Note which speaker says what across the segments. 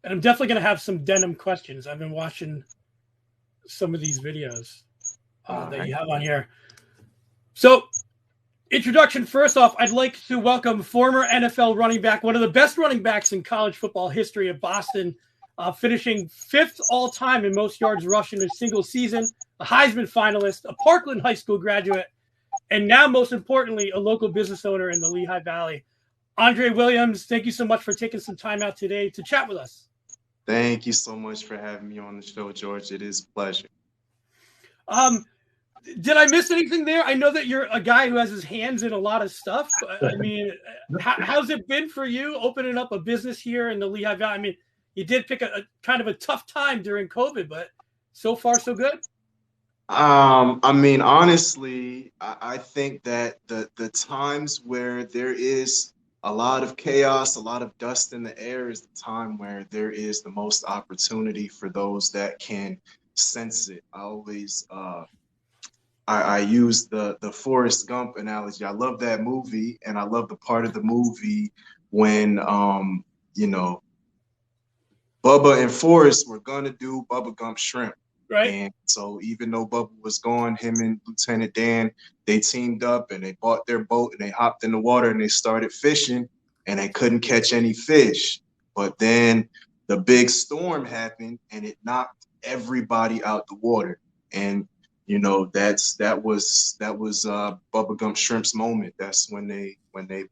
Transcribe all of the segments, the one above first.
Speaker 1: And I'm definitely going to have some denim questions. I've been watching some of these videos that you have on here. So, introduction first off, I'd like to welcome former NFL running back, one of the best running backs in college football history of Boston, finishing 5th all-time in most yards rushed in a single season, a Heisman finalist, a Parkland High School graduate, and now, most importantly, a local business owner in the Lehigh Valley. Andre Williams, thank you so much for taking some time out today to chat with us.
Speaker 2: Thank you so much for having me on the show, George. It is a pleasure.
Speaker 1: Did I miss anything there? I know that you're a guy who has his hands in a lot of stuff. I mean, how's it been for you opening up a business here in the Lehigh Valley? I mean, you did pick a kind of a tough time during COVID, but so far so good.
Speaker 2: I mean, honestly, I think that the times where there is a lot of chaos, a lot of dust in the air is the time where there is the most opportunity for those that can sense it. I always I use the Forrest Gump analogy. I love that movie, and I love the part of the movie when you know, Bubba and Forrest were gonna do Bubba Gump Shrimp.
Speaker 1: Right.
Speaker 2: And so even though Bubba was gone, him and Lieutenant Dan, they teamed up and they bought their boat and they hopped in the water and they started fishing, and they couldn't catch any fish. But then the big storm happened and it knocked everybody out the water. And you know, that was Bubba Gump Shrimp's moment. That's when they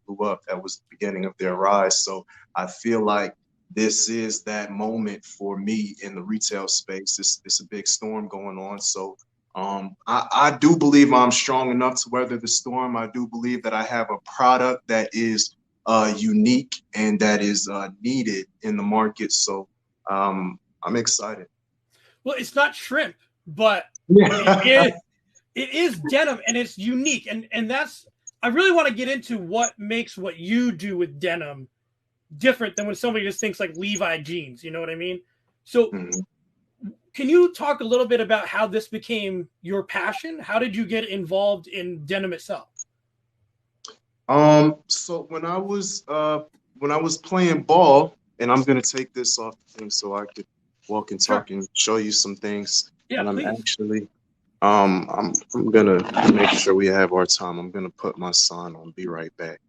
Speaker 2: blew up. That was the beginning of their rise. So I feel like this is that moment for me in the retail space. It's a big storm going on. So I do believe I'm strong enough to weather the storm. I do believe that I have a product that is unique and that is needed in the market. So I'm excited.
Speaker 1: Well, it's not shrimp, but it is denim, and it's unique. And that's, I really want to get into what makes what you do with denim different than when somebody just thinks like Levi jeans. You know what I mean? So can you talk a little bit about how this became your passion? How did you get involved in denim itself?
Speaker 2: So when I was playing ball, and I'm gonna take this off the thing so I could walk and talk and show you some things.
Speaker 1: Yeah,
Speaker 2: and I'm
Speaker 1: please.
Speaker 2: actually I'm gonna make sure we have our time. I'm gonna put my sign on. Be right back.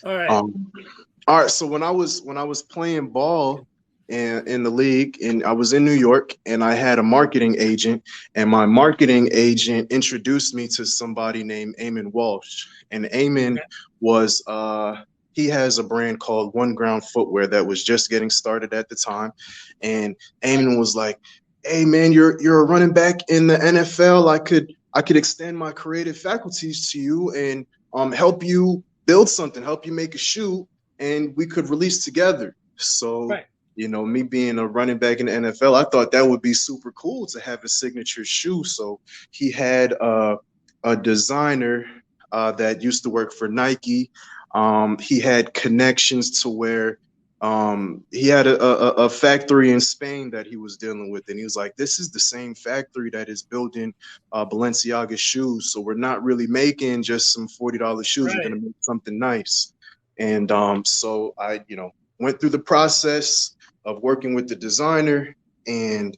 Speaker 1: All right.
Speaker 2: All right. So when I was playing ball in the league, and I was in New York, and I had a marketing agent, and my marketing agent introduced me to somebody named Eamon Walsh, and Eamon was he has a brand called One Ground Footwear that was just getting started at the time, and Eamon was like, "Hey man, you're a running back in the NFL. I could extend my creative faculties to you and help you build something, help you make a shoe, and we could release together." So, you know, me being a running back in the NFL, I thought that would be super cool to have a signature shoe. So he had a designer that used to work for Nike. He had connections to where he had a factory in Spain that he was dealing with, and he was like, "This is the same factory that is building Balenciaga shoes. So we're not really making just some $40 shoes. We're gonna make something nice." And so I, you know, went through the process of working with the designer, and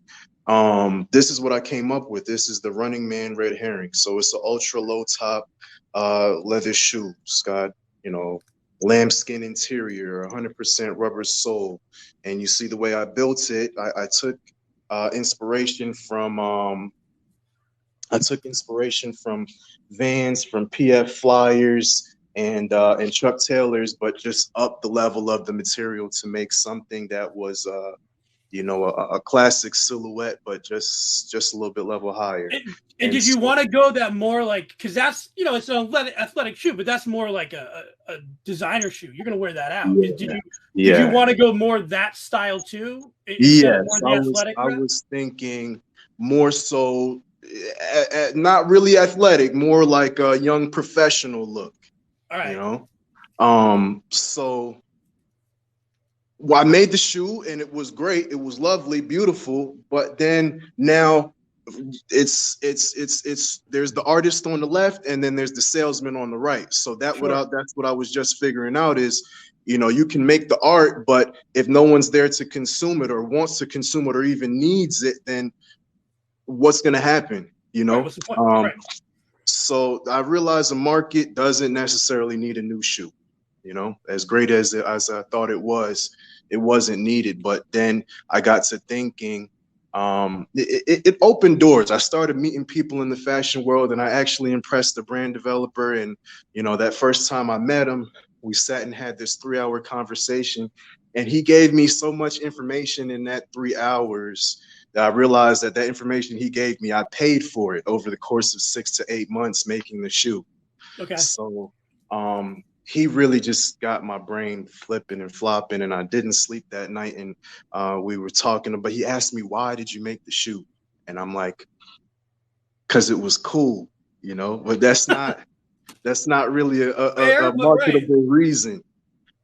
Speaker 2: this is what I came up with. This is the Running Man Red Herring. So it's an ultra low top leather shoe. It's got, you know, lambskin interior, 100% rubber sole. And you see the way I built it, I took inspiration from Vans, from PF Flyers, and Chuck Taylors, but just up the level of the material to make something that was you know, a classic silhouette, but just a little bit level higher.
Speaker 1: And did you want to go that more like, because that's, you know, it's an athletic shoe, but that's more like a designer shoe. You're going to wear that out. Did you want to go more that style too?
Speaker 2: Yes, I was thinking more so, not really athletic, more like a young professional look.
Speaker 1: All right.
Speaker 2: You know, so well, I made the shoe and it was great. It was lovely, beautiful. But then now it's there's the artist on the left and then there's the salesman on the right. So that's what I was just figuring out is, You know, you can make the art, but if no one's there to consume it or wants to consume it or even needs it, then what's going to happen? You know?
Speaker 1: Right, what's the point? Right.
Speaker 2: So I realized the market doesn't necessarily need a new shoe. You know, as great as I thought it wasn't needed. But then I got to thinking, it opened doors. I started meeting people in the fashion world, and I actually impressed the brand developer. And, you know, that first time I met him, we sat and had this 3-hour conversation, and he gave me so much information in that 3 hours that I realized that information he gave me, I paid for it over the course of 6 to 8 months making the shoe.
Speaker 1: Okay.
Speaker 2: So, he really just got my brain flipping and flopping, and I didn't sleep that night. And we were talking, but he asked me, why did you make the shoe? And I'm like, because it was cool, you know, but that's not really a marketable reason,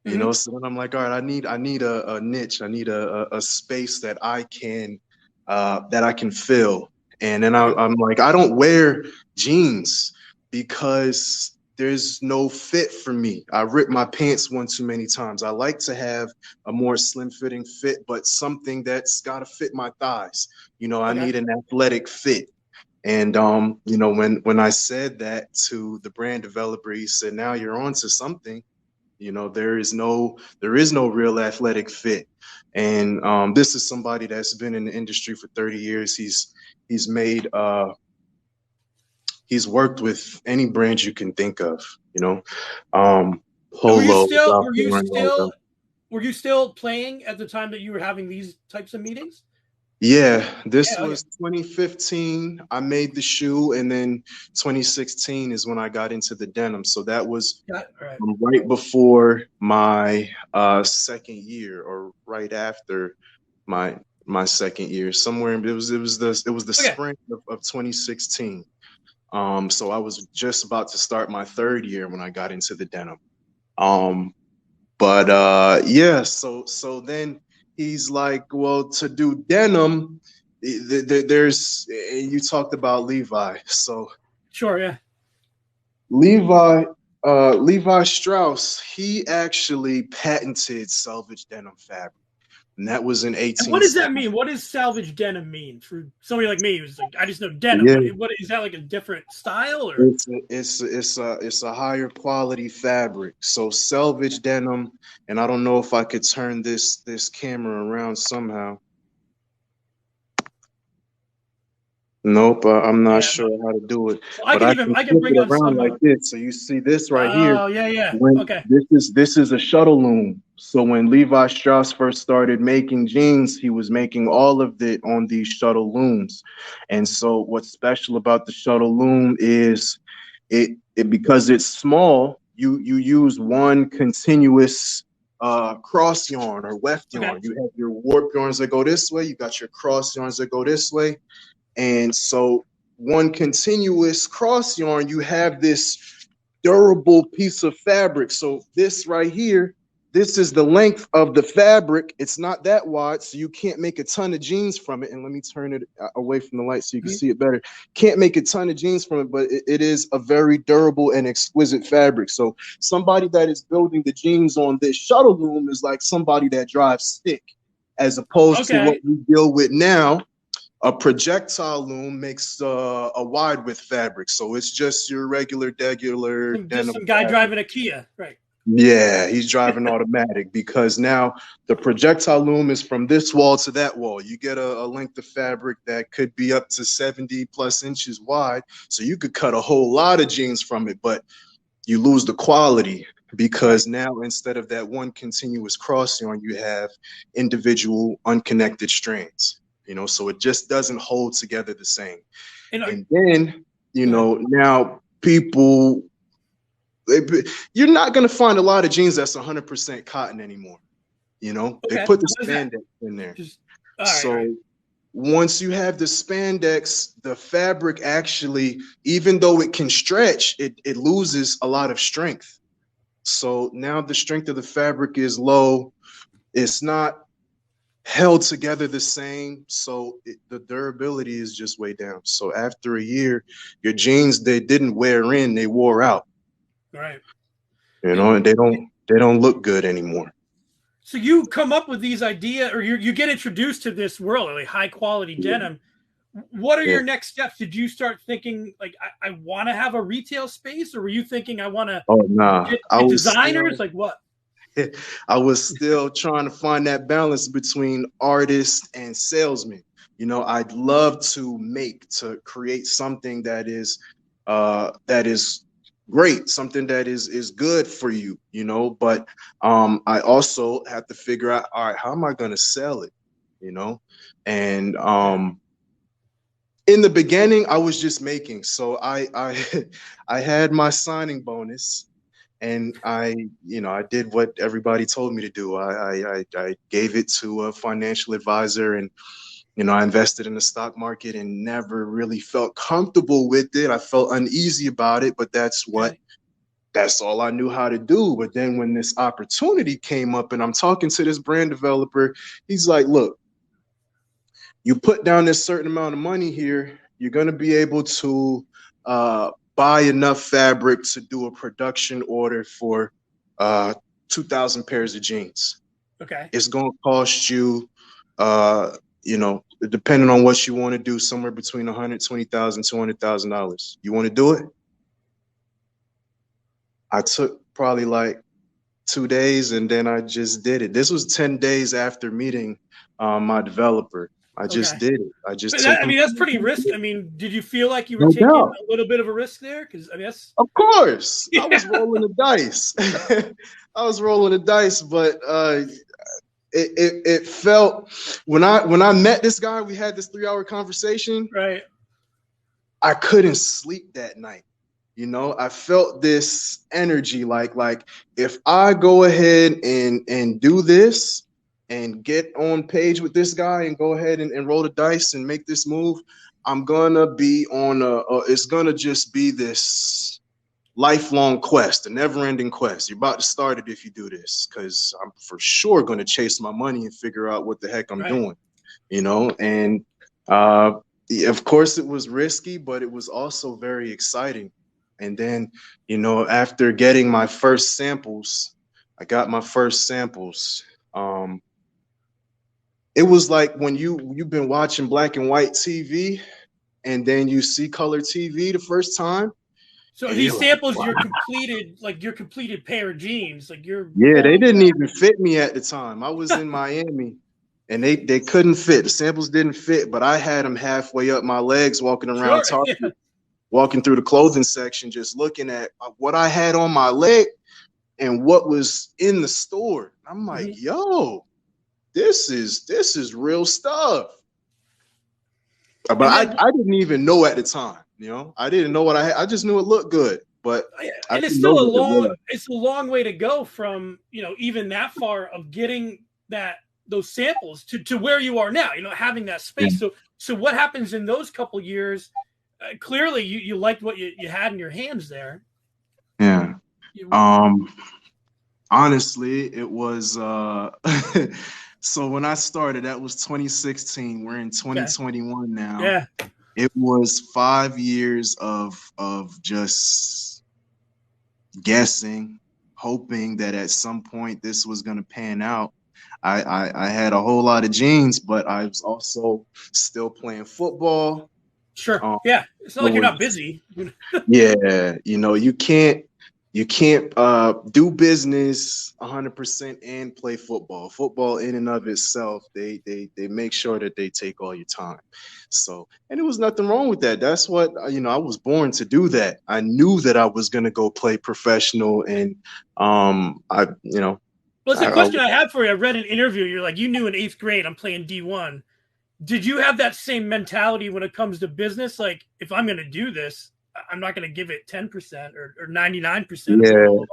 Speaker 2: you know? So then I'm like, all right, I need a niche. I need a space that I can fill. And then I'm like, I don't wear jeans because there's no fit for me. I ripped my pants one too many times. I like to have a more slim fitting fit, but something that's got to fit my thighs. You know, I need an athletic fit. And, you know, when I said that to the brand developer, he said, now you're onto something. You know, there is no real athletic fit. And this is somebody that's been in the industry for 30 years. He's made he's worked with any brand you can think of, you know. Polo.
Speaker 1: Were you still playing at the time that you were having these types of meetings?
Speaker 2: Yeah, this was 2015. I made the shoe, and then 2016 is when I got into the denim. So that was right before my second year, or right after my second year. Somewhere it was the spring of 2016. So I was just about to start my third year when I got into the denim. So then he's like, well, to do denim, there's, you talked about Levi. So
Speaker 1: sure, yeah.
Speaker 2: Levi Strauss, he actually patented salvage denim fabric. And that was in 18.
Speaker 1: And what does that mean? What does salvage denim mean for somebody like me who's like, I just know denim?
Speaker 2: Yeah.
Speaker 1: What is that, like a different style, or
Speaker 2: it's a higher quality fabric? So salvage denim, and I don't know if I could turn this camera around somehow. Nope, I'm not sure how to do it.
Speaker 1: Well, I can bring it around
Speaker 2: like this, so you see this right here.
Speaker 1: Oh yeah. Okay.
Speaker 2: This is a shuttle loom. So when Levi Strauss first started making jeans, he was making all of it on these shuttle looms. And so what's special about the shuttle loom is it because it's small, you use one continuous cross yarn or weft yarn. You have your warp yarns that go this way, you got your cross yarns that go this way. And so one continuous cross yarn, you have this durable piece of fabric. So this right here, this is the length of the fabric. It's not that wide, so you can't make a ton of jeans from it. And let me turn it away from the light so you can see it better. Can't make a ton of jeans from it, but it is a very durable and exquisite fabric. So somebody that is building the jeans on this shuttle loom is like somebody that drives stick, as opposed to what we deal with now. A projectile loom makes a wide width fabric, so it's just your regular denim.
Speaker 1: Just some guy driving a Kia, right?
Speaker 2: Yeah, he's driving automatic, because now the projectile loom is from this wall to that wall. You get a length of fabric that could be up to 70 plus inches wide, so you could cut a whole lot of jeans from it, but you lose the quality, because now instead of that one continuous cross yarn, you have individual unconnected strands. You know, so it just doesn't hold together the same. And then, you know, now people, you're not going to find a lot of jeans that's 100% cotton anymore. You know, they put the spandex in there. Once you have the spandex, the fabric actually, even though it can stretch, it loses a lot of strength. So now the strength of the fabric is low. It's not held together the same, so the durability is just way down. So after a year, your jeans, they didn't wear in, they wore out.
Speaker 1: Right.
Speaker 2: You know, and they don't They don't look good anymore.
Speaker 1: So you come up with these ideas, or you get introduced to this world, like high quality denim. What are your next steps? Did you start thinking like I want to have a retail space, or were you thinking I want to get designers? Like what?
Speaker 2: I was still trying to find that balance between artist and salesman. You know, I'd love to create something that is great, something that is good for you, you know, but I also have to figure out, all right, how am I going to sell it, you know? And in the beginning, I was just making. So I I had my signing bonus. And I did what everybody told me to do. I gave it to a financial advisor, and I invested in the stock market and never really felt comfortable with it. I felt uneasy about it, but that's all I knew how to do. But then when this opportunity came up and I'm talking to this brand developer, he's like, look, you put down this certain amount of money here, you're going to be able to buy enough fabric to do a production order for 2,000 pairs of jeans.
Speaker 1: Okay.
Speaker 2: It's going to cost you, depending on what you want to do, somewhere between $120,000, $200,000. You want to do it? I took probably like 2 days, and then I just did it. This was 10 days after meeting my developer. I just did it.
Speaker 1: That's pretty risky. I mean, did you feel like you were taking a little bit of a risk there? Because that's
Speaker 2: of course. I was rolling the dice. I was rolling the dice, but it felt when I met this guy, we had this 3-hour conversation.
Speaker 1: Right.
Speaker 2: I couldn't sleep that night. You know, I felt this energy like if I go ahead and do this and get on page with this guy and go ahead and roll the dice and make this move, I'm gonna be on it's gonna just be this lifelong quest, a never-ending quest. You're about to start it if you do this, because I'm for sure gonna chase my money and figure out what the heck I'm doing, you know. And of course it was risky, but it was also very exciting. And then, after getting my first samples, it was like when you've been watching black and white TV and then you see color TV the first time.
Speaker 1: So these samples, your completed pair of jeans, like
Speaker 2: they didn't even fit me at the time. I was in Miami and they couldn't fit. The samples didn't fit, but I had them halfway up my legs walking around walking through the clothing section, just looking at what I had on my leg and what was in the store. I'm like, yo, this is real stuff. But I didn't even know at the time, I didn't know what I had. I just knew it looked good. But
Speaker 1: and it's still a long way to go from, even that far of getting those samples to where you are now, having that space. Yeah. So what happens in those couple years? Clearly you liked what you had in your hands there.
Speaker 2: Yeah. Honestly, it was so when I started, that was 2016. We're in 2021 now.
Speaker 1: Yeah.
Speaker 2: It was 5 years of just guessing, hoping that at some point this was going to pan out. I had a whole lot of jeans, but I was also still playing football.
Speaker 1: Sure. It's not like you're not busy.
Speaker 2: Yeah, you can't do business 100% and play football. Football in and of itself, they make sure that they take all your time. So, and there was nothing wrong with that. That's what, I was born to do that. I knew that I was going to go play professional, and
Speaker 1: Well, it's a question I had for you. I read an interview. You're like, you knew in 8th grade I'm playing D1. Did you have that same mentality when it comes to business? Like, if I'm going to do this, I'm not going to give it 10% or 99%.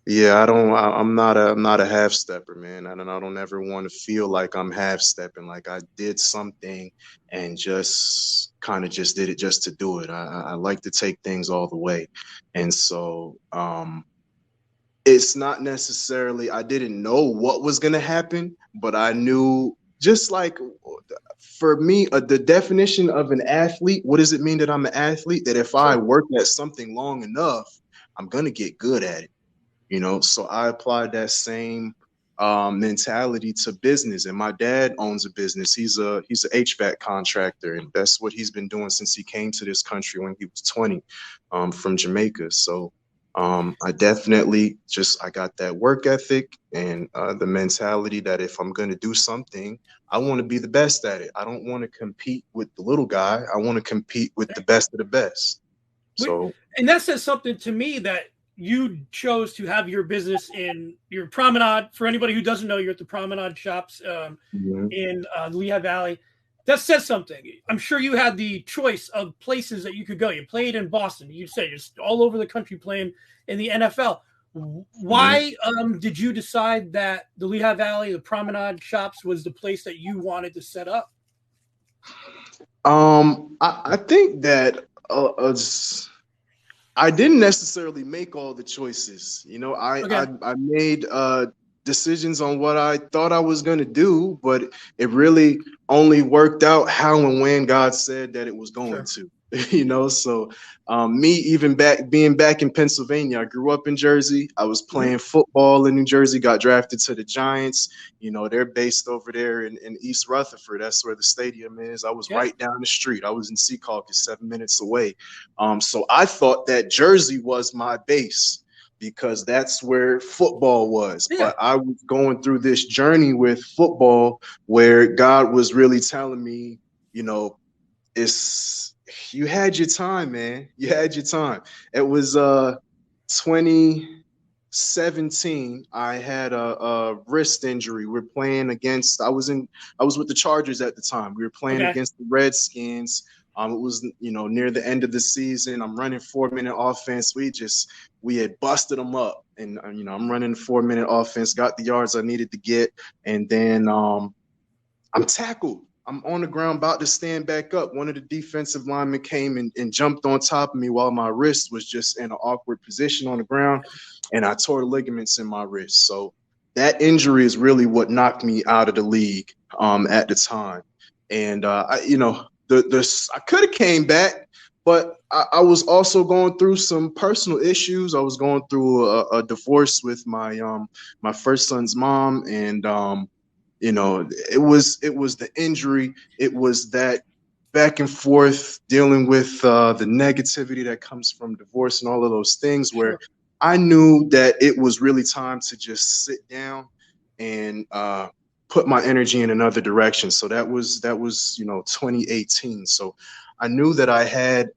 Speaker 2: Yeah. I'm not a half stepper, man. I don't ever want to feel like I'm half stepping. Like I did something and just kind of just did it just to do it. I like to take things all the way. And so, it's not necessarily, I didn't know what was going to happen, but I knew, just like for me, the definition of an athlete, what does it mean that I'm an athlete? That if I work at something long enough, I'm going to get good at it. you know. So I applied that same mentality to business. And my dad owns a business. He's an HVAC contractor, and that's what he's been doing since he came to this country when he was 20, from Jamaica. So I definitely I got that work ethic and the mentality that if I'm going to do something, I want to be the best at it. I don't want to compete with the little guy. I want to compete with the best of the best. So,
Speaker 1: and that says something to me, that you chose to have your business in your Promenade. For anybody who doesn't know, you're at the Promenade Shops in Lehigh Valley. That says something. I'm sure you had the choice of places that you could go. You played in Boston. You said you're all over the country playing in the NFL. Why did you decide that the Lehigh Valley, the Promenade Shops, was the place that you wanted to set up?
Speaker 2: I think that I didn't necessarily make all the choices. You know, I made decisions on what I thought I was going to do, but it really only worked out how and when God said that it was going to. You know, so me even being back in Pennsylvania, I grew up in Jersey. I was playing football in New Jersey, got drafted to the Giants. You know, they're based over there in East Rutherford. That's where the stadium is. I was right down the street. I was in Secaucus, 7 minutes away. So I thought that Jersey was my base because that's where football was. But I was going through this journey with football where God was really telling me, you know, you had your time, man. You had your time. It was 2017. I had a wrist injury. We're playing against. I was with the Chargers at the time. We were playing against the Redskins. It was, you know, near the end of the season. I'm running 4-minute offense. We had busted them up, and you know, I'm running 4-minute offense. Got the yards I needed to get, and then I'm tackled. I'm on the ground about to stand back up. One of the defensive linemen came and jumped on top of me while my wrist was just in an awkward position on the ground, and I tore the ligaments in my wrist. So that injury is really what knocked me out of the league at the time. And I could have came back, but I was also going through some personal issues. I was going through a divorce with my first son's mom, and you know, it was the injury. It was that back and forth dealing with the negativity that comes from divorce and all of those things where I knew that it was really time to just sit down and put my energy in another direction. So that was, you know, 2018. So I knew that I had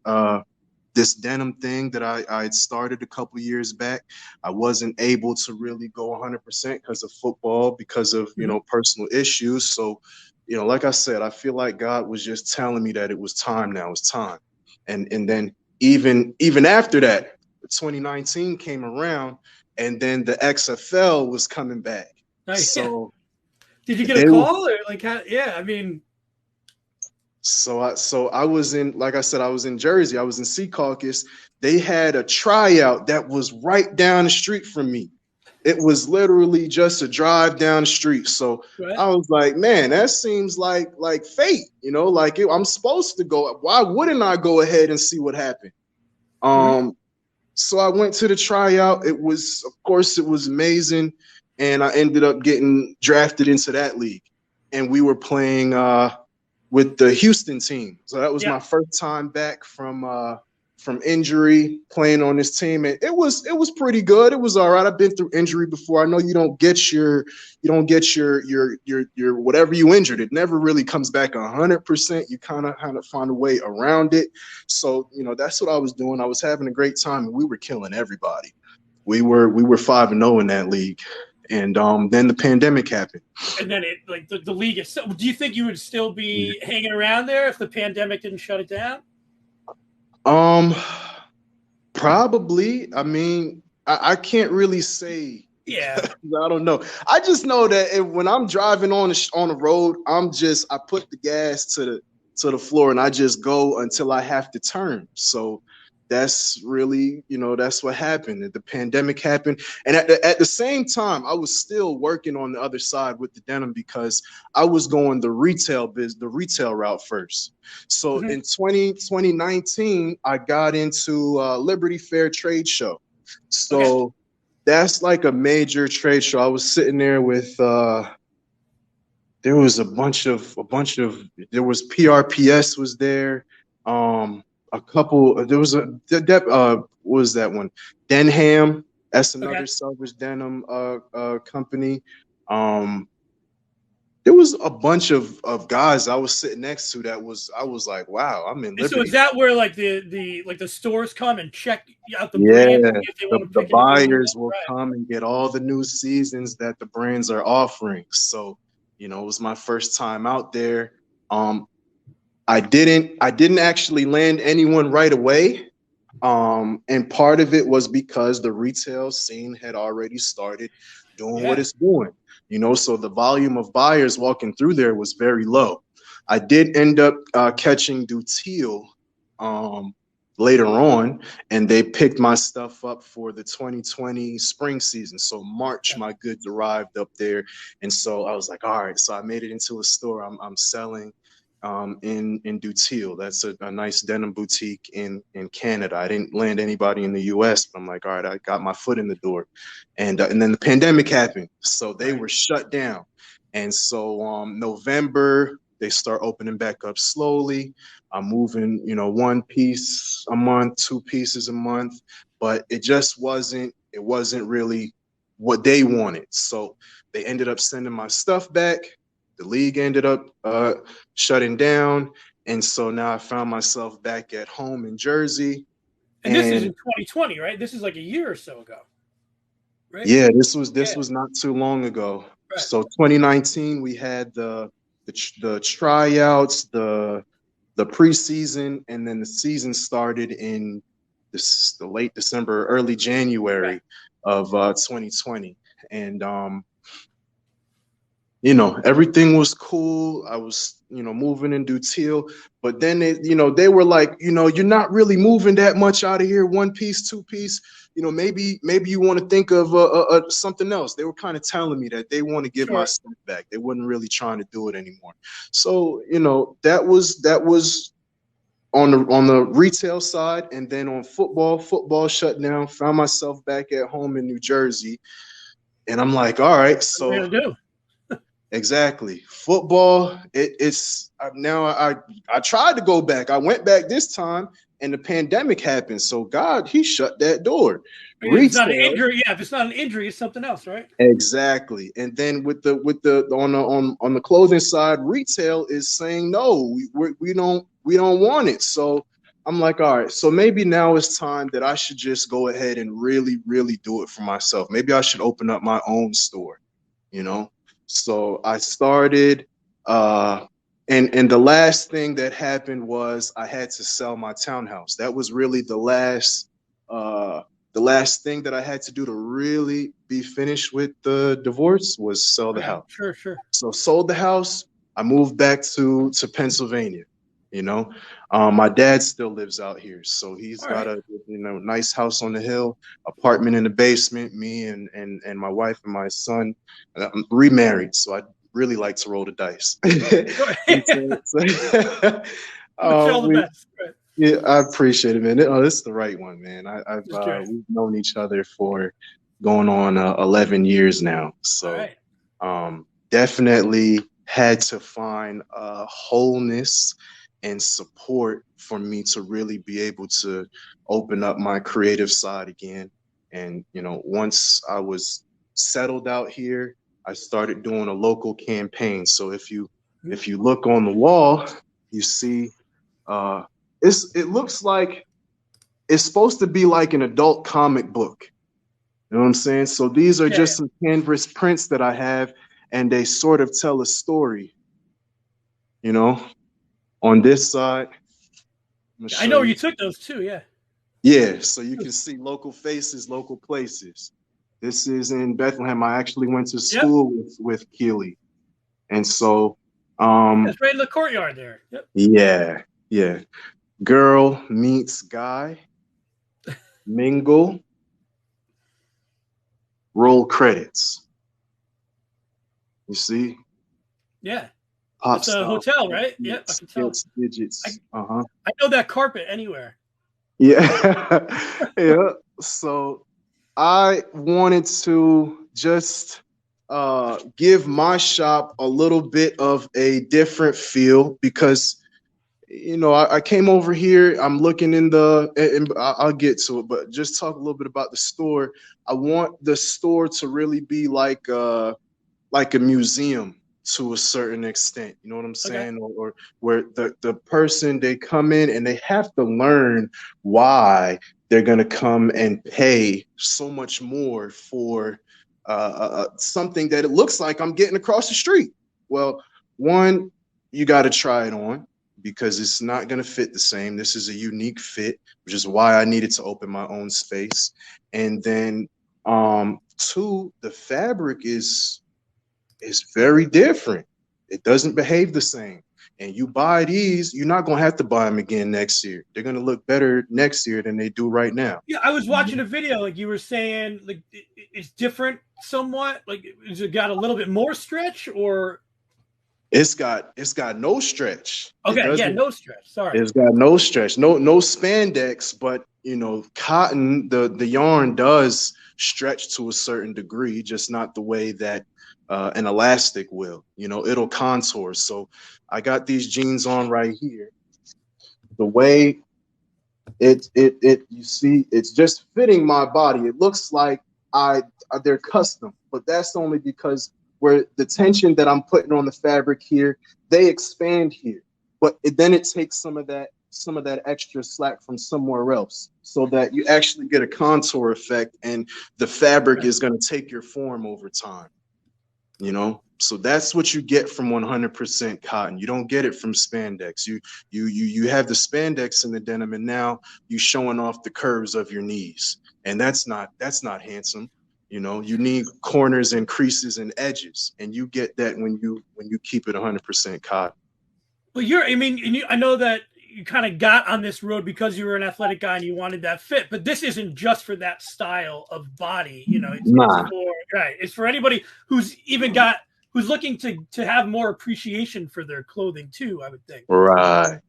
Speaker 2: this denim thing that I had started a couple years back. I wasn't able to really go 100% because of football, because of, you know, personal issues. So, you know, like I said, I feel like God was just telling me that it was time now. It's time. And then even after that, 2019 came around, and then the XFL was coming back. So
Speaker 1: did you get a call or like how, I mean,
Speaker 2: So I was in, like I said, I was in Jersey. I was in Secaucus. They had a tryout that was right down the street from me. It was literally just a drive down the street. So I was like, man, that seems like fate, you know, like I'm supposed to go. Why wouldn't I go ahead and see what happened? So I went to the tryout. It was amazing. And I ended up getting drafted into that league. And we were playing with the Houston team. So that was my first time back from injury, playing on this team. And it was pretty good. It was all right. I've been through injury before. I know you don't get your whatever you injured. It never really comes back 100%. You kind of find a way around it. So, you know, that's what I was doing. I was having a great time, and we were killing everybody. We were 5-0 in that league. And then the pandemic happened.
Speaker 1: And then it, like the league is. Do you think you would still be hanging around there if the pandemic didn't shut it down?
Speaker 2: Probably. I mean, I can't really say.
Speaker 1: Yeah.
Speaker 2: I don't know. I just know that when I'm driving on the road, I put the gas to the floor and I just go until I have to turn. So that's really, you know, that's what happened. The pandemic happened. And at the same time, I was still working on the other side with the denim because I was going the retail route first. So in 2019, I got into Liberty Fair Trade Show. So That's like a major trade show. I was sitting there with there was a bunch of there was PRPS was there. A couple there was what was that one? Denham. That's
Speaker 1: Okay.
Speaker 2: another Salvage Denim company. There was a bunch of guys I was sitting next to that I was like, wow, I'm in
Speaker 1: And so is
Speaker 2: Liberty.
Speaker 1: that where like the stores come and check out the
Speaker 2: Yeah,
Speaker 1: brands and if they want to
Speaker 2: the
Speaker 1: pick anything new
Speaker 2: buyers
Speaker 1: up?
Speaker 2: will
Speaker 1: Right.
Speaker 2: come and get all the new seasons that the brands are offering. So, you know, it was my first time out there. I didn't actually land anyone right away. And part of it was because the retail scene had already started doing what
Speaker 1: Yeah.
Speaker 2: it's doing, you know, so the volume of buyers walking through there was very low. I did end up catching Dutil later on, and they picked my stuff up for the 2020 spring season. So March, my goods arrived up there, and so I was like, all right. So I made it into a store. I'm selling in Dutil. That's a nice denim boutique in Canada. I didn't land anybody in the U.S., but I'm like, all right, I got my foot in the door, and then the pandemic happened, so they were shut down, and so November they start opening back up slowly. I'm moving, you know, one piece a month, two pieces a month, but it just wasn't really what they wanted. So they ended up sending my stuff back. The league ended up shutting down, and so now I found myself back at home in Jersey.
Speaker 1: And this is in 2020, right? This is like a year or so ago, right?
Speaker 2: Yeah, this was not too long ago.
Speaker 1: Right.
Speaker 2: So 2019, we had the tryouts, the preseason, and then the season started in the late December, early January of 2020, and you know, everything was cool. I was, you know, moving in Dutil, but then they were like, you know, you're not really moving that much out of here, one piece, two piece. You know, maybe you want to think of something else. They were kind of telling me that they want to give my stuff back. They wasn't really trying to do it anymore. So, you know, that was on the retail side, and then on football shut down. Found myself back at home in New Jersey, and I'm like, all right, so
Speaker 1: what are we gonna do?
Speaker 2: Exactly. Football, it's now I tried to go back. I went back this time and the pandemic happened. So God, he shut that door.
Speaker 1: If it's not an
Speaker 2: Retail,
Speaker 1: injury, if it's not an injury, it's something else, right?
Speaker 2: exactly. And then with the on the clothing side, retail is saying no, we don't want it. So I'm like, all right, so maybe now it's time that I should just go ahead and really, really do it for myself. Maybe I should open up my own store, you know? So I started, and the last thing that happened was I had to sell my townhouse. That was really the last thing that I had to do to really be finished with the divorce was sell the house.
Speaker 1: Sure.
Speaker 2: So sold the house. I moved back to Pennsylvania. You know, my dad still lives out here, so he's got a nice house on the hill, apartment in the basement. Me and my wife and my son. I'm remarried, so I really like to roll the dice.
Speaker 1: All the best. Right.
Speaker 2: Yeah, I appreciate it, man. Oh, this is the right one, man. We've known each other for going on 11 years now, so definitely had to find wholeness and support for me to really be able to open up my creative side again. And, you know, once I was settled out here, I started doing a local campaign. So if you look on the wall, you see it looks like it's supposed to be like an adult comic book. You know what I'm saying? So these are just some canvas prints that I have, and they sort of tell a story, you know. On this side,
Speaker 1: I know where you took those too.
Speaker 2: Yeah, so you can see local faces, local places. This is in Bethlehem. I actually went to school with Keely, and so
Speaker 1: it's right in the courtyard there.
Speaker 2: Yeah. Girl meets guy, mingle, roll credits. You see?
Speaker 1: Yeah.
Speaker 2: Pop
Speaker 1: it's a hotel, right? Yep, I can tell.
Speaker 2: Digits.
Speaker 1: I know that carpet anywhere.
Speaker 2: Yeah. Yeah. So I wanted to just give my shop a little bit of a different feel because I came over here. I'm looking in and I'll get to it, but just talk a little bit about the store. I want the store to really be like a museum to a certain extent. You know what I'm saying?
Speaker 1: Okay.
Speaker 2: Or where the person, they come in and they have to learn why they're going to come and pay so much more for something that it looks like I'm getting across the street. Well, one, you got to try it on because it's not going to fit the same. This is a unique fit, which is why I needed to open my own space. And then two, the fabric is very different. It doesn't behave the same. And you buy these, you're not going to have to buy them again next year. They're going to look better next year than they do right now.
Speaker 1: Yeah, I was watching a video, like you were saying, like it's different somewhat. Like, has it got a little bit more stretch, or
Speaker 2: it's got no stretch.
Speaker 1: okay, yeah, no stretch. Sorry,
Speaker 2: it's got no stretch, no spandex, but cotton, the yarn does stretch to a certain degree, just not the way that an elastic will. It'll contour. So I got these jeans on right here. The way you see, it's just fitting my body. It looks like they're custom, but that's only because where the tension that I'm putting on the fabric here, they expand here, but then it takes some of that extra slack from somewhere else, so that you actually get a contour effect, and the fabric is going to take your form over time. So that's what you get from 100% cotton. You don't get it from spandex. You have the spandex in the denim, and now you showing off the curves of your knees, and that's not handsome. You need corners and creases and edges, and you get that when you keep it 100% cotton.
Speaker 1: Well, I know that you kind of got on this road because you were an athletic guy and you wanted that fit, but this isn't just for that style of body. It's for anybody who's looking to have more appreciation for their clothing too, I would think.
Speaker 2: Right.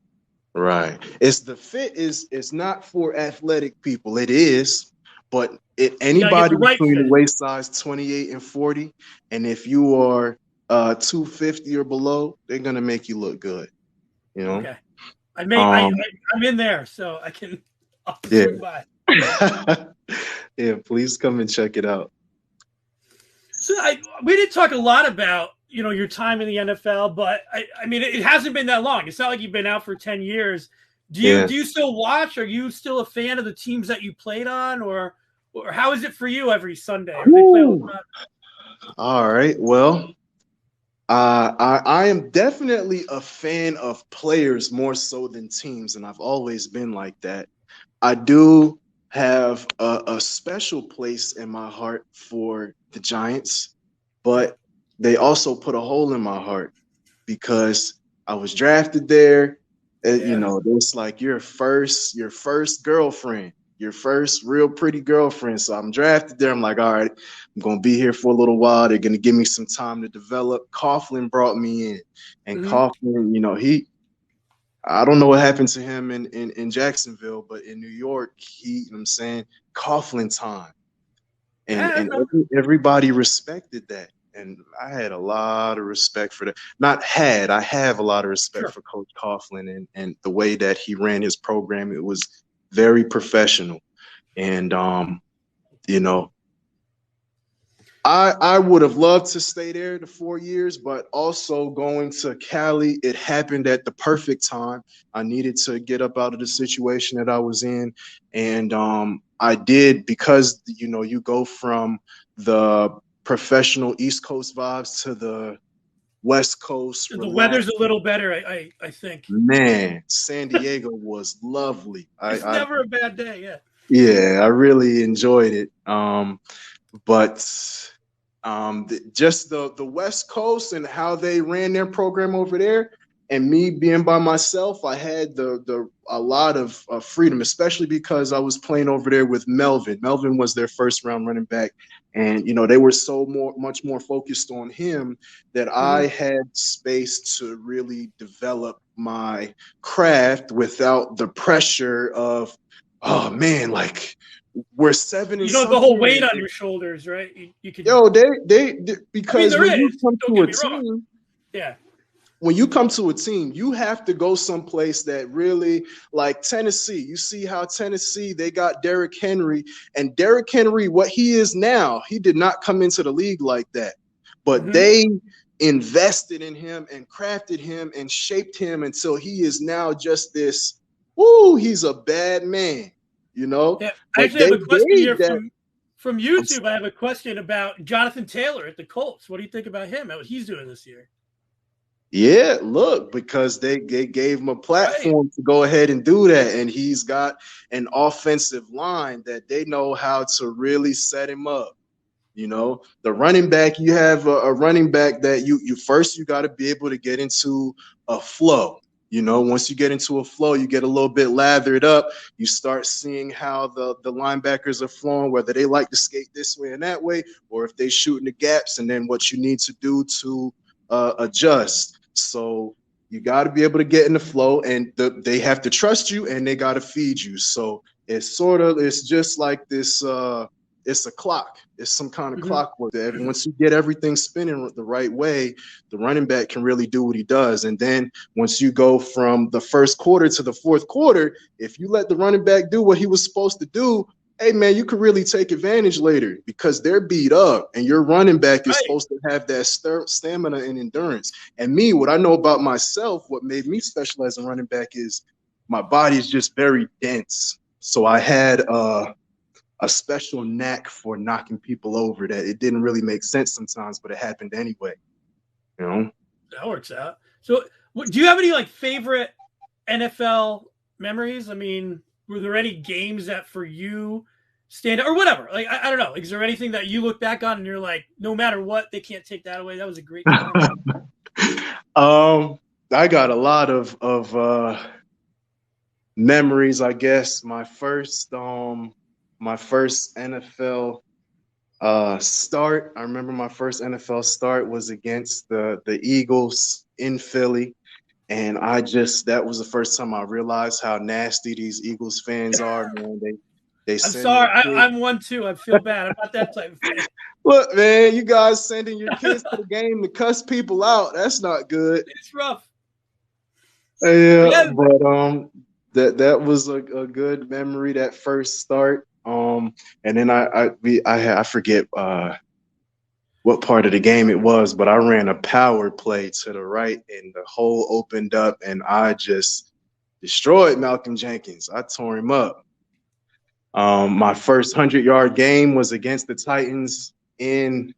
Speaker 2: It's the fit is not for athletic people. It is, but anybody between the waist size 28 and 40, and if you are 250 or below, they're gonna make you look good.
Speaker 1: Okay. I'm in there, so I can. I'll swing by.
Speaker 2: Yeah, please come and check it out.
Speaker 1: So we didn't talk a lot about your time in the NFL, but I mean it hasn't been that long. It's not like you've been out for 10 years. Do you still watch? Are you still a fan of the teams that you played on, or how is it for you every Sunday?
Speaker 2: All right. Well, I am definitely a fan of players more so than teams, and I've always been like that. I do have a special place in my heart for the Giants, but they also put a hole in my heart because I was drafted there. It's like your first girlfriend, your first real pretty girlfriend. So I'm drafted there. I'm like, all right, I'm going to be here for a little while. They're going to give me some time to develop. Coughlin brought me in, and Coughlin, I don't know what happened to him in Jacksonville, but in New York, Coughlin time. And everybody respected that. And I had a lot of respect for that. I have a lot of respect for Coach Coughlin and the way that he ran his program. It was very professional. And, I would have loved to stay there the 4 years, but also going to Cali, it happened at the perfect time. I needed to get up out of the situation that I was in. And I did, because, you go from the professional East Coast vibes to the West Coast.
Speaker 1: The weather's a little better, I think.
Speaker 2: Man, San Diego was lovely.
Speaker 1: It's never a bad day, yeah.
Speaker 2: Yeah, I really enjoyed it. But just the West Coast and how they ran their program over there, and me being by myself, I had a lot of freedom, especially because I was playing over there with Melvin. Melvin was their first round running back, and they were much more focused on him that I had space to really develop my craft without the pressure of, oh man, like we're 7 and
Speaker 1: You don't have the whole
Speaker 2: something.
Speaker 1: weight on your shoulders, right? You can.
Speaker 2: Yo, they because
Speaker 1: there
Speaker 2: when you
Speaker 1: is.
Speaker 2: come
Speaker 1: Don't
Speaker 2: to a
Speaker 1: get me wrong.
Speaker 2: team,
Speaker 1: Yeah.
Speaker 2: when you come to a team, you have to go someplace that really, like Tennessee. You see how Tennessee, they got Derrick Henry, and Derrick Henry, what he is now, he did not come into the league like that, but they invested in him and crafted him and shaped him until he is now just this. Ooh, he's a bad man, you know.
Speaker 1: Yeah, I actually have a question here from YouTube. I have a question about Jonathan Taylor at the Colts. What do you think about him? What he's doing this year?
Speaker 2: Yeah, look, because they gave him a platform to go ahead and do that. And he's got an offensive line that they know how to really set him up. You know, the running back, you have a running back that you got to be able to get into a flow. You know, once you get into a flow, you get a little bit lathered up. You start seeing how the linebackers are flowing, whether they like to skate this way and that way, or if they shooting the gaps, and then what you need to do to adjust. So you got to be able to get in the flow, and they have to trust you, and they got to feed you. So it's just like this. It's a clock. It's some kind of clockwork. Once you get everything spinning the right way, the running back can really do what he does. And then once you go from the first quarter to the fourth quarter, if you let the running back do what he was supposed to do, hey, man, you could really take advantage later because they're beat up, and your running back is supposed to have that stamina and endurance. And me, what I know about myself, what made me specialize in running back is my body is just very dense. So I had a special knack for knocking people over that it didn't really make sense sometimes, but it happened anyway. You know?
Speaker 1: That works out. So do you have any like favorite NFL memories? I mean, were there any games that for you stand out or whatever? Like, I don't know. Is there anything that you look back on and you're like, no matter what, they can't take that away? That was a great game.
Speaker 2: I got a lot of memories, I guess. My first NFL start. I remember my first NFL start was against the Eagles in Philly. And that was the first time I realized how nasty these Eagles fans are, man. I'm
Speaker 1: sorry. I'm one too. I feel bad. I'm not that type of fan.
Speaker 2: Look, man, you guys sending your kids to the game to cuss people out. That's not good.
Speaker 1: It's rough.
Speaker 2: Yeah. But that was a good memory, that first start. And then I forget what part of the game it was, but I ran a power play to the right and the hole opened up and I just destroyed Malcolm Jenkins. I tore him up. My first 100-yard game was against the Titans in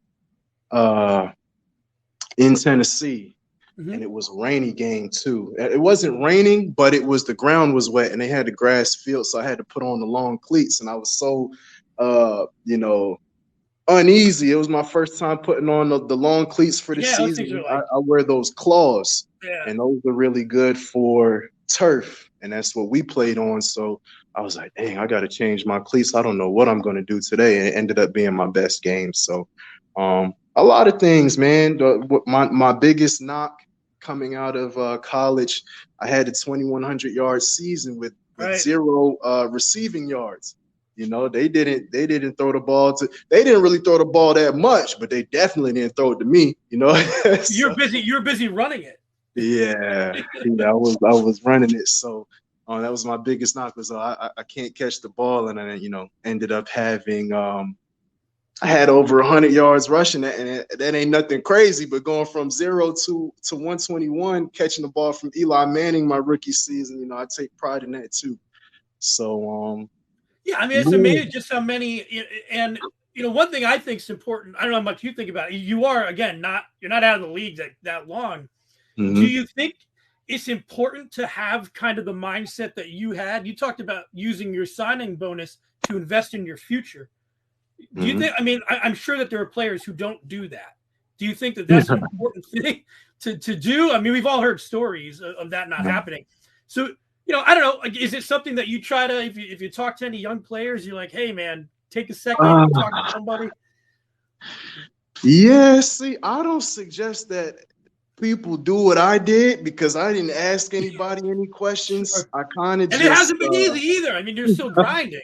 Speaker 2: Tennessee. And it was a rainy game too. It wasn't raining, but the ground was wet and they had the grass field. So I had to put on the long cleats and I was so, uneasy. It was my first time putting on the long cleats for the season. I wear those claws and those are really good for turf. And that's what we played on. So I was like, dang, I got to change my cleats. I don't know what I'm going to do today. And it ended up being my best game. So a lot of things, man. My biggest knock coming out of college, I had a 2,100-yard season with 0 receiving yards. You know, they didn't throw the ball they didn't really throw the ball that much, but they definitely didn't throw it to me, you know.
Speaker 1: You're busy running it.
Speaker 2: Yeah, I was running it. So that was my biggest knock was I can't catch the ball. And I, ended up having I had over 100 yards rushing that, and that ain't nothing crazy, but going from 0 to 121, catching the ball from Eli Manning my rookie season, I take pride in that too. So
Speaker 1: yeah, I mean, it's amazing just how many, and one thing I think is important. I don't know how much you think about it. You are, again, you're not out of the league that long. Mm-hmm. Do you think it's important to have kind of the mindset that you had? You talked about using your signing bonus to invest in your future. Do you think? I mean, I'm sure that there are players who don't do that. Do you think that that's an important thing to do? I mean, we've all heard stories of that not happening. So. I don't know. Like, is it something that you try to, if you talk to any young players, you're like, hey, man, take a second and talk to somebody?
Speaker 2: Yeah, see, I don't suggest that people do what I did because I didn't ask anybody any questions. Sure. I kind of
Speaker 1: it hasn't been easy either. I mean, you're still grinding,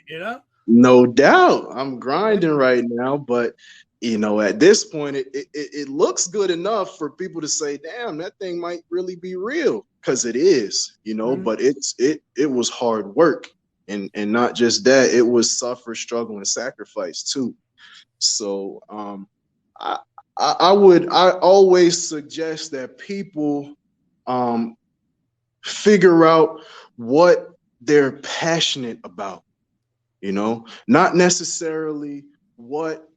Speaker 2: No doubt. I'm grinding right now, but at this point, it looks good enough for people to say, damn, that thing might really be real, because it is, but it was hard work. And not just that, it was suffer, struggle, and sacrifice too. So I I always suggest that people figure out what they're passionate about, not necessarily what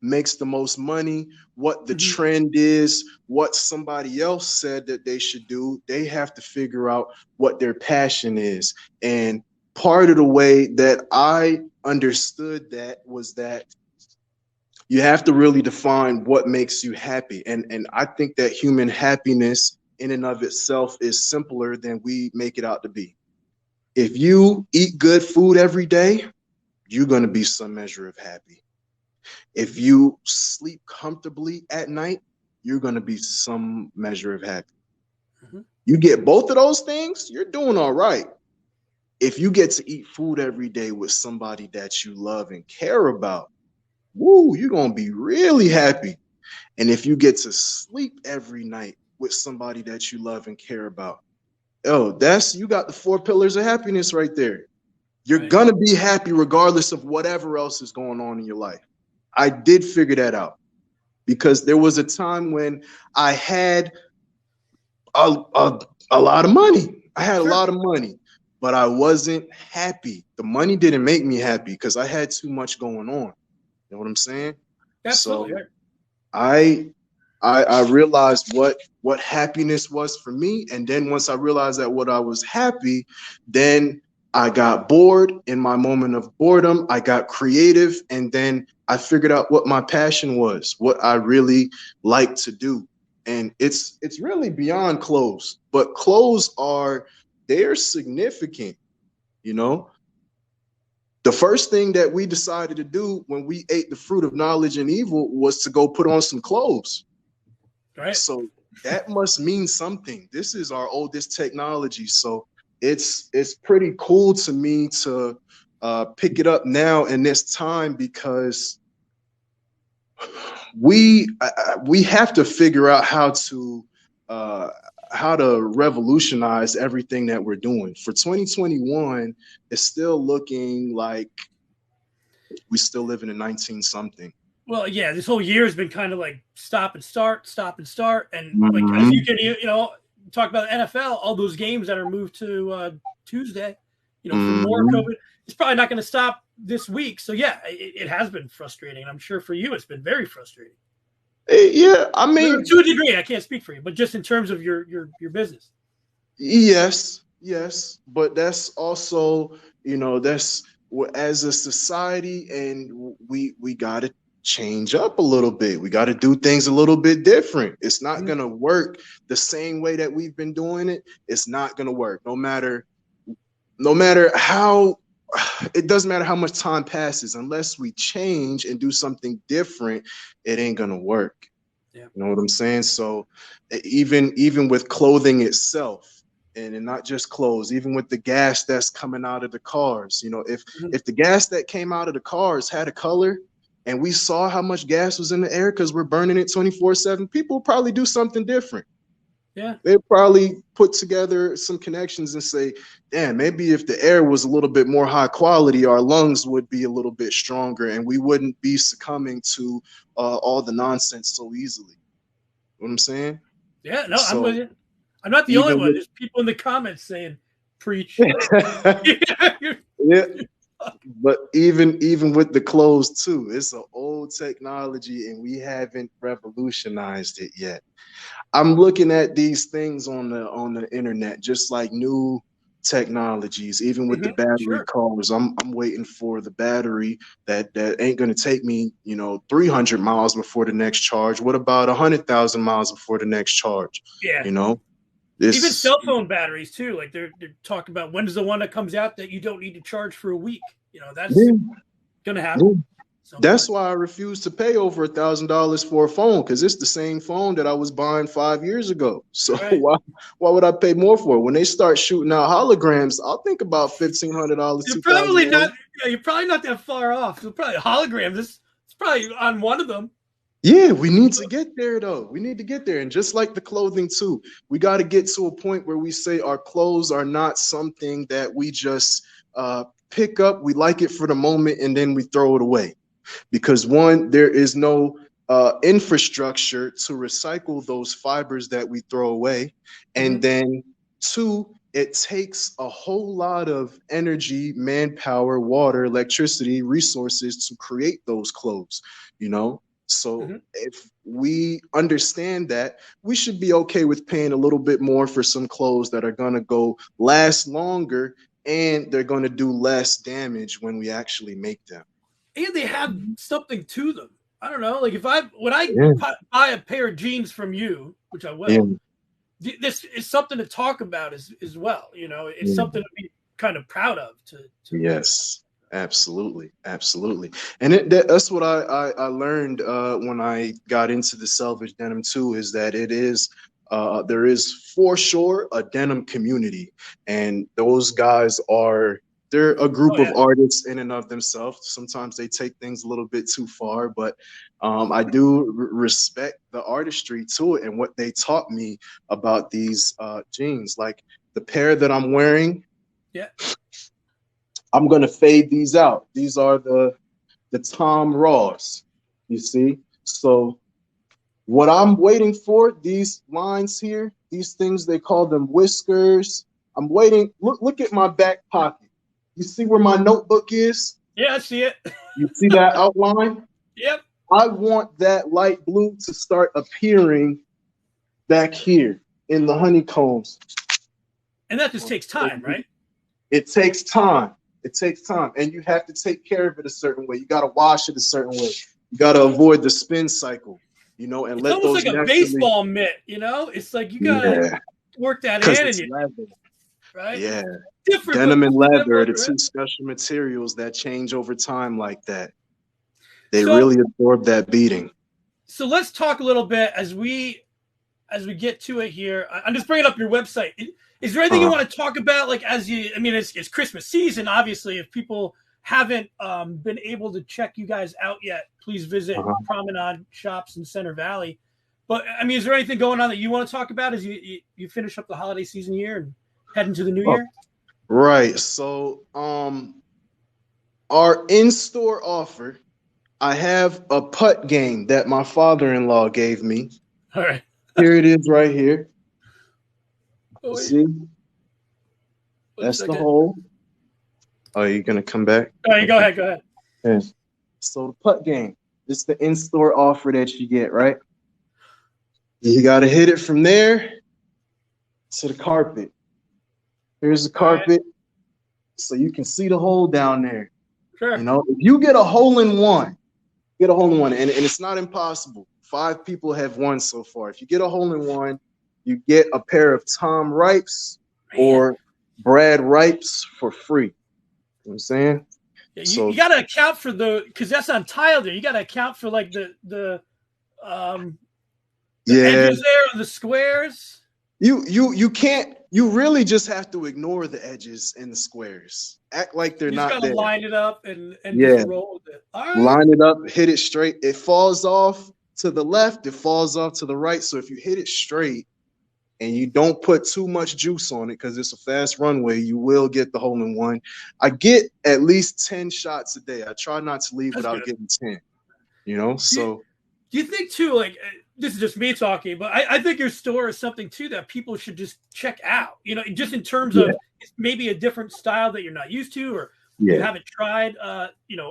Speaker 2: makes the most money, what the trend is, what somebody else said that they should do. They have to figure out what their passion is. And part of the way that I understood that was that you have to really define what makes you happy. And I think that human happiness in and of itself is simpler than we make it out to be. If you eat good food every day, you're going to be some measure of happy. If you sleep comfortably at night, you're going to be some measure of happy. You get both of those things, you're doing all right. If you get to eat food every day with somebody that you love and care about, woo, you're going to be really happy. And if you get to sleep every night with somebody that you love and care about, you got the 4 pillars of happiness right there. You're going to be happy regardless of whatever else is going on in your life. I did figure that out, because there was a time when I had a lot of money. I had a lot of money, but I wasn't happy. The money didn't make me happy because I had too much going on. You know what I'm saying?
Speaker 1: Absolutely.
Speaker 2: So I realized what happiness was for me. And then once I realized that what I was happy, then I got bored. In my moment of boredom, I got creative. And then I figured out what my passion was, what I really like to do. And it's really beyond clothes, but clothes they're significant, The first thing that we decided to do when we ate the fruit of knowledge and evil was to go put on some clothes.
Speaker 1: Right.
Speaker 2: So that must mean something. This is our oldest technology. So it's pretty cool to me to pick it up now in this time, because we have to figure out how to revolutionize everything that we're doing. For 2021, it's still looking like we still live in 19 something.
Speaker 1: Well, yeah, this whole year has been kind of like stop and start, and like as you can, talk about the NFL, all those games that are moved to Tuesday, for more COVID, it's probably not going to stop this week. So yeah, it has been frustrating. I'm sure for you, it's been very frustrating.
Speaker 2: Yeah, I mean,
Speaker 1: to a degree, I can't speak for you, but just in terms of your business.
Speaker 2: Yes, but that's also, that's as a society, and we got to change up a little bit. We got to do things a little bit different. It's not going to work the same way that we've been doing it. It's not going to work no matter how. It doesn't matter how much time passes, unless we change and do something different, it ain't going to work. Yeah. You know what I'm saying? So even with clothing itself, and not just clothes, even with the gas that's coming out of the cars, if the gas that came out of the cars had a color, and we saw how much gas was in the air because we're burning it 24/7, people would probably do something different.
Speaker 1: Yeah,
Speaker 2: they'd probably put together some connections and say, damn, maybe if the air was a little bit more high quality, our lungs would be a little bit stronger and we wouldn't be succumbing to all the nonsense so easily. You know what I'm saying?
Speaker 1: Yeah, no, I'm with you. I'm not the only one. There's people in the comments saying, preach.
Speaker 2: Yeah. But even with the clothes too, it's an old technology and we haven't revolutionized it yet. I'm looking at these things on the internet, just like new technologies, even with the battery cars. I'm waiting for the battery that ain't going to take me, 300 miles before the next charge. What about 100,000 miles before the next charge?
Speaker 1: Yeah.
Speaker 2: Even
Speaker 1: cell phone batteries too. Like they're talking about when's the one that comes out that you don't need to charge for a week. That's going to happen.
Speaker 2: That's why I refuse to pay over $1,000 for a phone, because it's the same phone that I was buying 5 years ago. So why would I pay more for it? When they start shooting out holograms, I'll think about $1,500.
Speaker 1: You're probably not. Yeah, you're probably not that far off. You're probably holograms. It's probably on one of them.
Speaker 2: Yeah, we need to get there though. We need to get there, and just like the clothing too, we got to get to a point where we say our clothes are not something that we just pick up. We like it for the moment, and then we throw it away. Because one, there is no infrastructure to recycle those fibers that we throw away. And then two, it takes a whole lot of energy, manpower, water, electricity, resources to create those clothes, you know? So if we understand that, we should be okay with paying a little bit more for some clothes that are going to go last longer, and they're going to do less damage when we actually make them.
Speaker 1: And they have something to them. I don't know. Like when I buy a pair of jeans from you, which I will, this is something to talk about as well. You know, it's something to be kind of proud of.
Speaker 2: Yes, absolutely. Absolutely. And that's what I learned when I got into the salvage denim too, is that it is, there is for sure a denim community, and those guys they're a group of artists in and of themselves. Sometimes they take things a little bit too far, but I do respect the artistry to it and what they taught me about these jeans. Like the pair that I'm wearing, I'm going to fade these out. These are the Tom Ross, you see? So what I'm waiting for, these lines here, these things, they call them whiskers. I'm waiting. Look at my back pocket. You see where my notebook is?
Speaker 1: Yeah, I see it.
Speaker 2: You see that outline?
Speaker 1: Yep.
Speaker 2: I want that light blue to start appearing back here in the honeycombs.
Speaker 1: And that just takes time, right?
Speaker 2: It takes time. It takes time. And you have to take care of it a certain way. You got to wash it a certain way. You got to avoid the spin cycle, you know, and let those
Speaker 1: almost like a baseball mitt, you know? It's like you got to work that in. Right?
Speaker 2: Yeah.
Speaker 1: Different,
Speaker 2: denim and leather are the two special materials that change over time like that. They really absorb that beating. So
Speaker 1: let's talk a little bit as we get to it here. I'm just bringing up your website. Is there anything you want to talk about? Like it's Christmas season, obviously. If people haven't been able to check you guys out yet, please visit Promenade Shops in Center Valley. But I mean, is there anything going on that you want to talk about as you finish up the holiday season here and head into the new year?
Speaker 2: Right. So our in-store offer, I have a putt game that my father-in-law gave me.
Speaker 1: All right.
Speaker 2: Here it is right here. See? That's the hole. Oh, you're going to come back?
Speaker 1: All right, go ahead.
Speaker 2: Yeah. So the putt game, this is the in-store offer that you get, right? You got to hit it from there to the carpet. Here's the carpet, so you can see the hole down there.
Speaker 1: Sure.
Speaker 2: You know, if you get a hole in one, and it's not impossible. 5 people have won so far. If you get a hole in one, you get a pair of Tom Ripes or Brad Ripes for free. You know what I'm saying?
Speaker 1: Yeah, you got to account for because that's on tile there. You got to account for like the edges there, the squares.
Speaker 2: You can't. You really just have to ignore the edges and the squares. Act like they're not there. You just gotta
Speaker 1: line it up and just roll with it. All right.
Speaker 2: Line it up, hit it straight. It falls off to the left, it falls off to the right. So if you hit it straight and you don't put too much juice on it, because it's a fast runway, you will get the hole in one. I get at least 10 shots a day. I try not to leave without getting 10. You know, so
Speaker 1: do you think too, like, this is just me talking, but I think your store is something too that people should just check out, you know, just in terms of maybe a different style that you're not used to, or you haven't tried,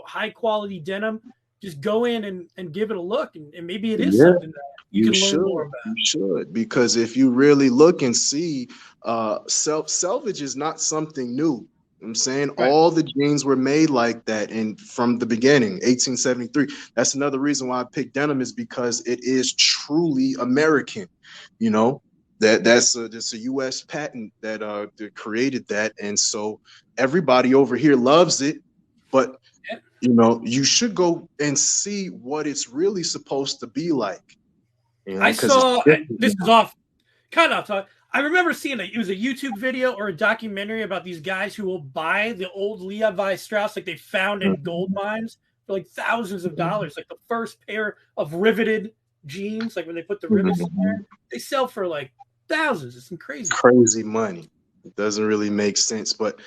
Speaker 1: high quality denim. Just go in and give it a look, and maybe it is something that you can learn more about.
Speaker 2: You should, because if you really look and see, salvage is not something new. I'm saying all the jeans were made like that, and from the beginning, 1873. That's another reason why I picked denim, is because it is truly American. You know, that's a U.S. patent that created that, and so everybody over here loves it. But you know, you should go and see what it's really supposed to be like. You know,
Speaker 1: I
Speaker 2: because
Speaker 1: saw this is off kind of off. I remember seeing it was a YouTube video or a documentary about these guys who will buy the old Levi Strauss like they found in gold mines for like thousands of dollars. Like the first pair of riveted jeans, like when they put the rivets in there, they sell for like thousands. It's crazy.
Speaker 2: Crazy money. It doesn't really make sense, but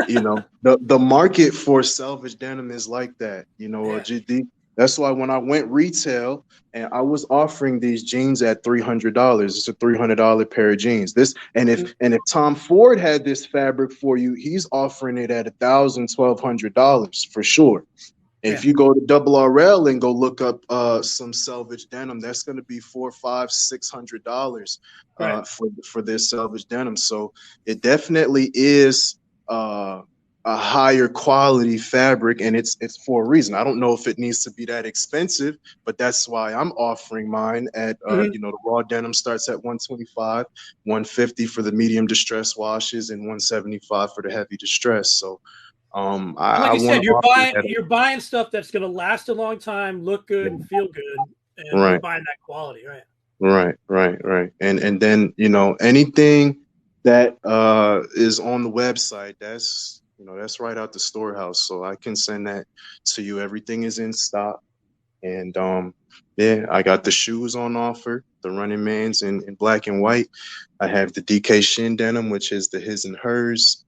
Speaker 2: you know, the market for salvage denim is like that. You know, GD. That's why when I went retail and I was offering these jeans at $300, it's a $300 pair of jeans. And if Tom Ford had this fabric for you, he's offering it at $1,000, $1,200 for sure. If you go to Double RL and go look up some salvage denim, that's going to be $400, $500, $600 for this salvage denim. So it definitely is a higher quality fabric, and it's for a reason. I don't know if it needs to be that expensive, but that's why I'm offering mine at you know, the raw denim starts at $125, $150 for the medium distress washes, and $175 for the heavy distress. So
Speaker 1: like you said, you're buying stuff that's going to last a long time, look good, and feel good, and you're buying that quality,
Speaker 2: right. And then, you know, anything that is on the website, that's, you know, that's right out the storehouse, so I can send that to you. Everything is in stock, and yeah, I got the shoes on offer, the Running Man's in black and white. I have the DK Shin denim, which is the his and hers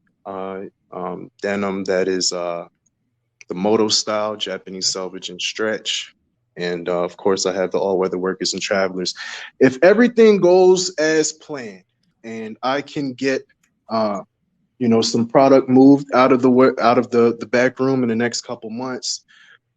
Speaker 2: denim that is the moto style, Japanese selvage and stretch. And of course, I have the all-weather workers and travelers. If everything goes as planned and I can get you know, some product moved out of the back room in the next couple months,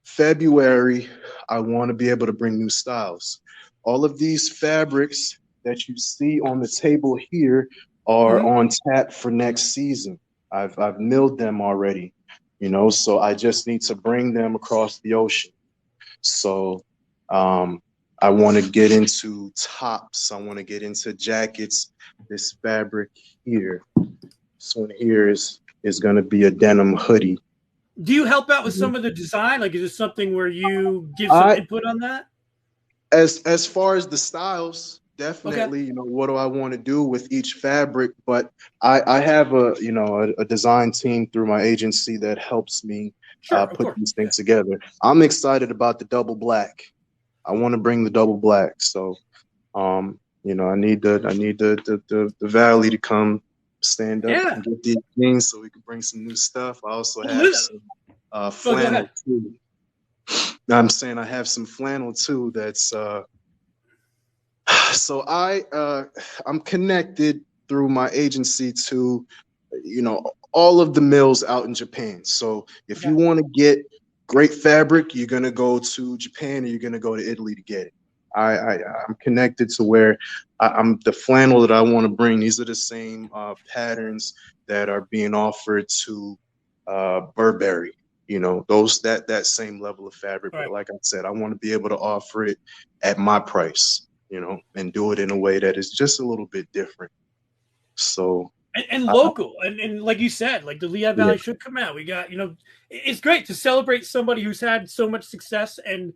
Speaker 2: February, I want to be able to bring new styles. All of these fabrics that you see on the table here are on tap for next season. I've milled them already, you know, so I just need to bring them across the ocean. So I want to get into tops. I want to get into jackets. This fabric here, this one here is going to be a denim hoodie.
Speaker 1: Do you help out with some of the design? Like, is it something where you give some input on that?
Speaker 2: As far as the styles, definitely, you know, what do I want to do with each fabric? But I have a design team through my agency that helps me put these things together. I'm excited about the double black. I want to bring the double black. So, you know, I need the Valley to come stand up and get these things so we can bring some new stuff. I also have some flannel too. I'm saying I have some flannel too. That's so I'm connected through my agency to, you know, all of the mills out in Japan. So if you want to get great fabric, you're gonna go to Japan or you're gonna go to Italy to get it. I'm connected to where I'm the flannel that I want to bring. These are the same patterns that are being offered to Burberry. You know, that same level of fabric. But like I said, I want to be able to offer it at my price, you know, and do it in a way that is just a little bit different. So
Speaker 1: and local, and like you said, like the Lehigh Valley should come out. We got, you know, it's great to celebrate somebody who's had so much success and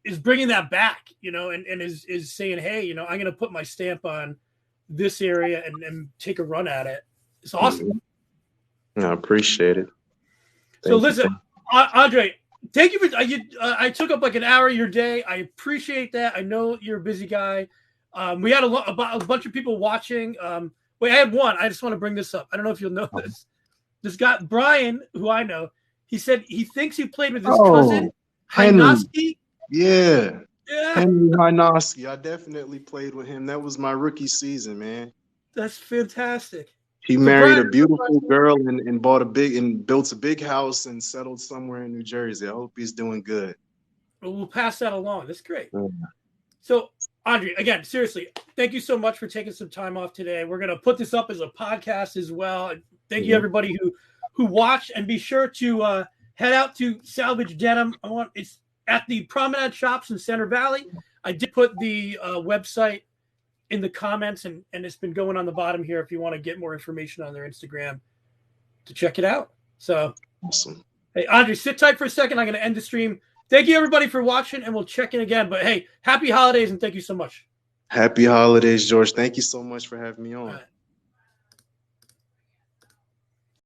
Speaker 1: is bringing that back, you know, and is saying, hey, you know, I'm going to put my stamp on this area and take a run at it. It's awesome.
Speaker 2: I appreciate it.
Speaker 1: So listen, Andre, thank you for I took up like an hour of your day. I appreciate that. I know you're a busy guy. We had a bunch of people watching. Wait, I had one. I just want to bring this up. I don't know if you'll know this. This guy, Brian, who I know, he said he thinks he played with his cousin, Hynoski.
Speaker 2: Yeah. Henry Hynoski. I definitely played with him. That was my rookie season, man.
Speaker 1: That's fantastic.
Speaker 2: He married a beautiful girl and built a big house and settled somewhere in New Jersey. I hope he's doing good.
Speaker 1: Well, we'll pass that along. That's great. So, Andre, again, seriously, thank you so much for taking some time off today. We're going to put this up as a podcast as well. And thank you, everybody who watched. And be sure to head out to Salvage Denim. It's at the Promenade Shops in Center Valley. I did put the website in the comments, and it's been going on the bottom here if you want to get more information on their Instagram to check it out. So
Speaker 2: awesome.
Speaker 1: Hey, Andre, sit tight for a second. I'm going to end the stream. Thank you, everybody, for watching, and we'll check in again. But, hey, happy holidays, and thank you so much.
Speaker 2: Happy holidays, George. Thank you so much for having me on.